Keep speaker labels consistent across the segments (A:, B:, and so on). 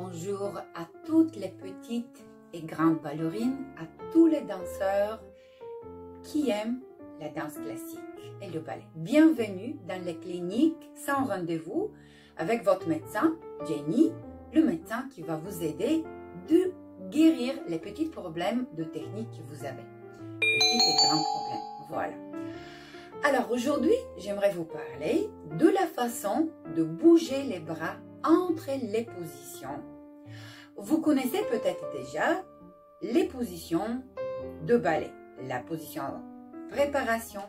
A: bonjour à toutes les petites et grandes ballerines, à tous les danseurs qui aiment la danse classique et le ballet. Bienvenue dans les cliniques sans rendez-vous avec votre médecin, Jenny, le médecin qui va vous aider de guérir les petits problèmes de technique que vous avez. Petits et grands problèmes, voilà. Alors aujourd'hui, j'aimerais vous parler de la façon de bouger les bras entre les positions. Vous connaissez peut-être déjà les positions de ballet. La position préparation,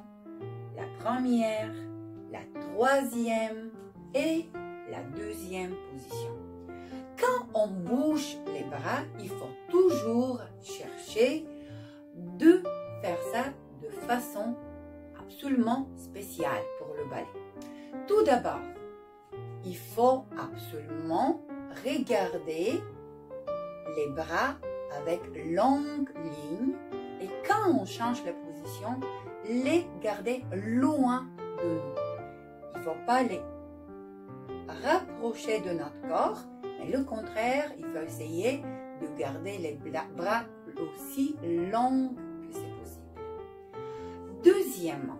A: la première, la troisième et la deuxième position. Quand on bouge les bras, il faut toujours chercher de faire ça de façon absolument spéciale pour le ballet. Tout d'abord, il faut absolument regarder les bras avec longue ligne et quand on change la position, les garder loin de nous. Il ne faut pas les rapprocher de notre corps, mais le contraire, il faut essayer de garder les bras aussi longs que c'est possible. Deuxièmement,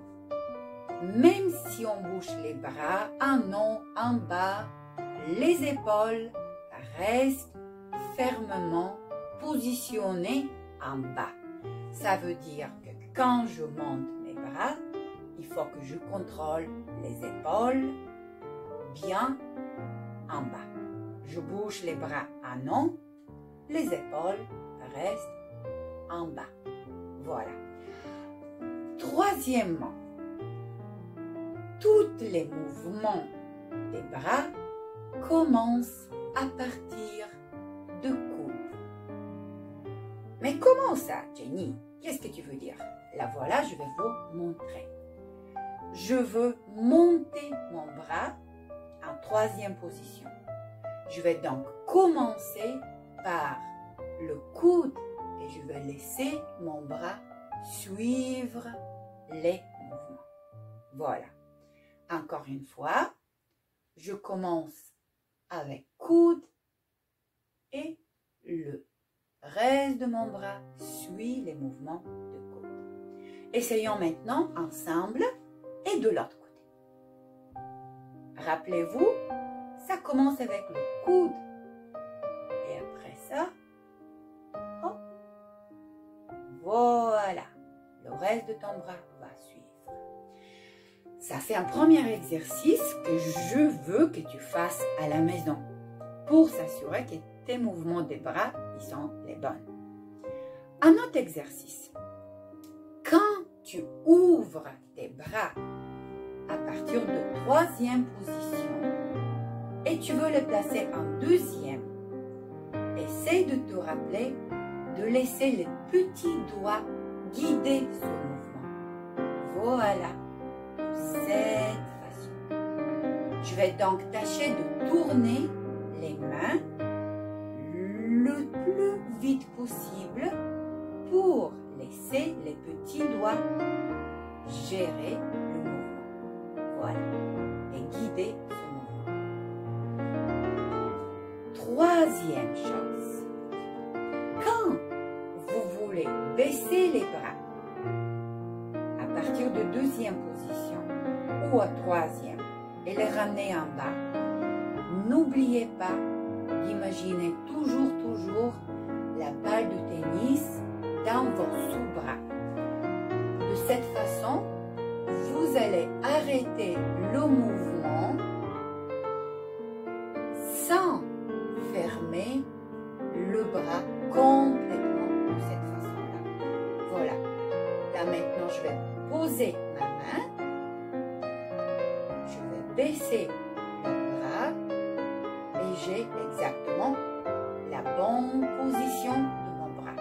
A: même si on bouge les bras en haut, en bas, les épaules restent fermement positionnées en bas. Ça veut dire que quand je monte mes bras, il faut que je contrôle les épaules bien en bas. Je bouge les bras en haut, les épaules restent en bas. Voilà. Troisièmement, tous les mouvements des bras commencent à partir de coude. Mais comment ça, Jenny? Qu'est-ce que tu veux dire? Là voilà, je vais vous montrer. Je veux monter mon bras en troisième position. Je vais donc commencer par le coude et je vais laisser mon bras suivre les mouvements. Voilà. Encore une fois, je commence avec coude et le reste de mon bras suit les mouvements de coude. Essayons maintenant ensemble et de l'autre côté. Rappelez-vous, ça commence avec le coude et après ça, hop, voilà, le reste de ton bras va suivre. Ça fait un premier exercice que je veux que tu fasses à la maison pour s'assurer que tes mouvements des bras ils sont les bons. Un autre exercice. Quand tu ouvres tes bras à partir de troisième position et tu veux les placer en deuxième, essaye de te rappeler de laisser les petits doigts guider ce mouvement. Voilà. Cette façon. Je vais donc tâcher de tourner les mains le plus vite possible pour laisser les petits doigts gérer le mouvement. Voilà. Et guider ce mouvement. Troisième chose. Quand vous voulez baisser les bras à partir de deuxième position, ou à troisième et les ramener en bas. N'oubliez pas d'imaginer toujours la balle de tennis dans vos sous-bras. De cette façon, vous allez arrêter le mouvement sans fermer le bras complètement de cette façon-là. Voilà. Là maintenant, je vais poser ma main. Baisser le bras et j'ai exactement la bonne position de mon bras.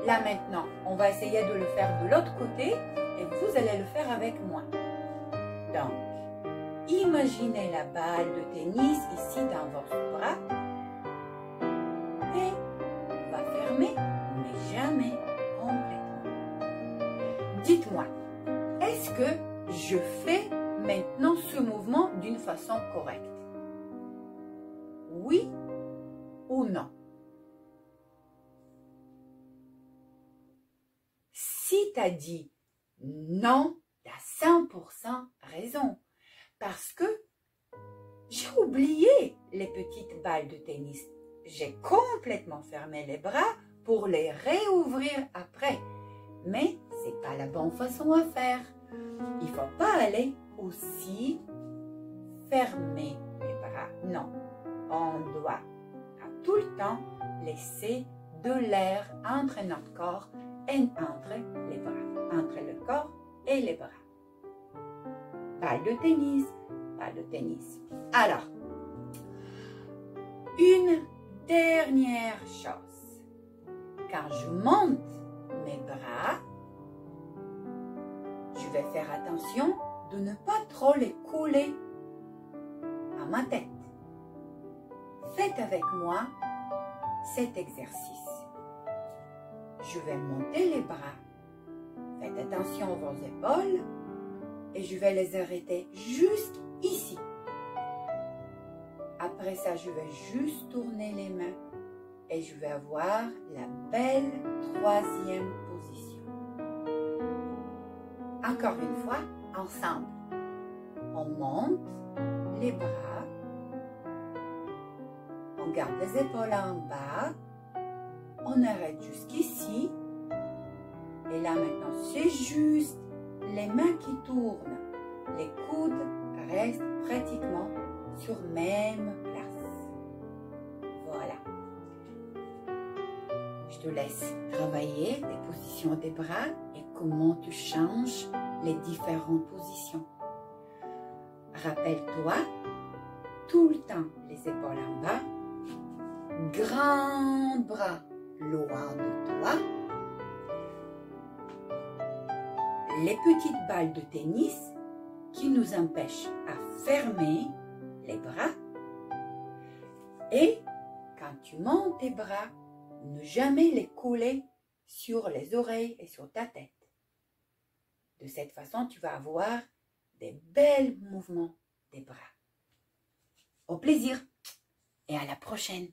A: Là maintenant, on va essayer de le faire de l'autre côté et vous allez le faire avec moi. Donc, imaginez la balle de tennis ici dans votre bras et on va fermer, mais jamais complètement. Dites-moi, est-ce que je fais maintenant ce mouvement d'une façon correcte? Oui ou t'a dit non, tu as 100% raison. Parce que j'ai oublié les petites balles de tennis. J'ai complètement fermé les bras pour les réouvrir après. Mais ce n'est pas la bonne façon à faire. Il ne faut pas aller aussi fermer les bras. Non, on doit à tout le temps laisser de l'air entre notre corps et entre les bras, entre le corps et les bras. Balle de tennis, balle de tennis. Alors, une dernière chose. Quand je monte mes bras, je vais faire attention de ne pas trop les couler à ma tête. Faites avec moi cet exercice. Je vais monter les bras. Faites attention à vos épaules et je vais les arrêter juste ici. Après ça, je vais juste tourner les mains et je vais avoir la belle troisième position. Encore une fois, ensemble. On monte les bras. On garde les épaules en bas. On arrête jusqu'ici. Et là maintenant, c'est juste les mains qui tournent. Les coudes restent pratiquement sur même place. Voilà. Je te laisse travailler les positions des bras et comment tu changes les différentes positions. Rappelle-toi, tout le temps les épaules en bas, grands bras loin de toi, les petites balles de tennis qui nous empêchent à fermer les bras et quand tu montes tes bras, ne jamais les couler sur les oreilles et sur ta tête. De cette façon, tu vas avoir des bels mouvements des bras. Au plaisir et à la prochaine.